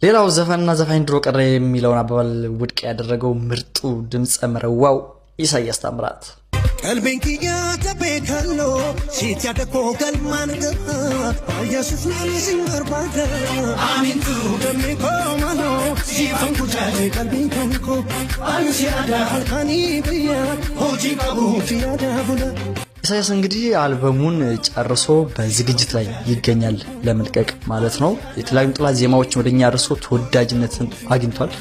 ሌላው ዘፈንና ዘፋኝ ድሮ ቀረ የሚለውን አባባል ውድቅ ያደረገው ምርጡ ድምጸ መረዋው ኢሳያስ ታምራት ቀልቤን ከያከበ ካሎ ሲያደኮ ገልማን ገባ ኢየሱስ ለምስር ባደ አሚንቱ ደሚቆማሎ ሲፈንኩ ጃሌ ቀልቤን ኮንኮ አንሲያዳ አልካኒ ብያ ሆጂ ባቡ ሲያዳ ሁላ ኢሳያስ እንግዲህ አልበሙን ጨርሶ በዝግጅት ላይ ይገኛል ለመልቀቅ ማለት ነው። የተለያዩ ጥላት ዜማዎችን ወደኛ አርሶ ተወዳጅነትን አግኝቷል።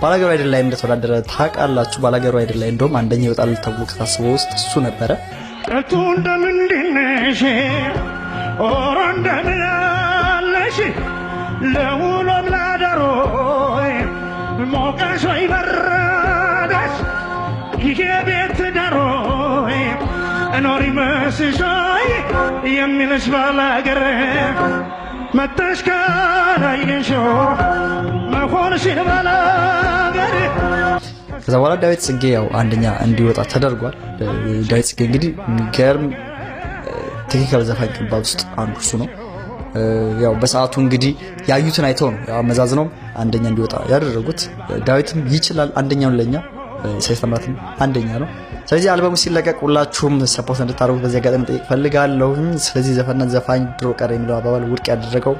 ባላገሩ አይደል ላይ እንደተወዳደረ ታውቃላችሁ። ባላገሩ አይደል ላይ እንደውም አንደኛ ይወጣል ተብሎ ከታሰበው ውስጥ እሱ ነበረ። እቱ እንደምንድነሽ ኦሮ እንደምናለሽ ለውሎም ላደሮይ ሞቀሽ ወይ በረደሽ የቤት ዳሮይ እኖሪ መስሾይ የሚልሽ ባላገር መተሽ ካላየሽው መሆንሽን ባላገር። ከዛ በኋላ ዳዊት ጽጌ ያው አንደኛ እንዲወጣ ተደርጓል። ዳዊት ጽጌ እንግዲህ የሚገርም ቴክኒካል ዘፋኝ ከሚባሉት ውስጥ አንዱ እሱ ነው። ያው በሰዓቱ እንግዲህ ያዩትን አይተው ነው ያው አመዛዝነው አንደኛ እንዲወጣ ያደረጉት። ዳዊትም ይችላል አንደኛውን ለኛ ኢሳያስ ታምራትም አንደኛ ነው። ስለዚህ አልበሙ ሲለቀቅ ሁላችሁም ሰፖርት እንድታደርጉ በዚህ አጋጣሚ ጠይቅ ፈልጋለሁ። ስለዚህ ዘፈንና ዘፋኝ ድሮ ቀረ የሚለው አባባል ውድቅ ያደረገው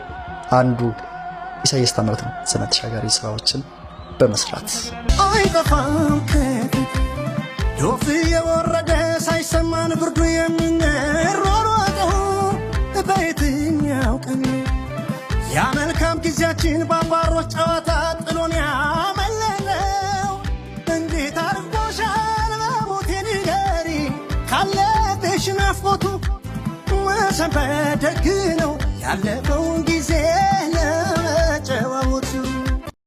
አንዱ ኢሳያስ ታምራት ነው። ዘመን ተሻጋሪ ስራዎችን በመስራት አይጠፋም ዶፍ የወረደ ሳይሰማን ብርዱ የምንሮሮጠው በየትኛው ቀን ያ መልካም ጊዜያችን ባባሮች ጨዋታ ጥሎን ያመለጠው እንዴት አድርጎሻል በሞቴ ንገሪ ካለብሽ ናፍቆቱ መሰንበት ደግ ነው ያለፈውን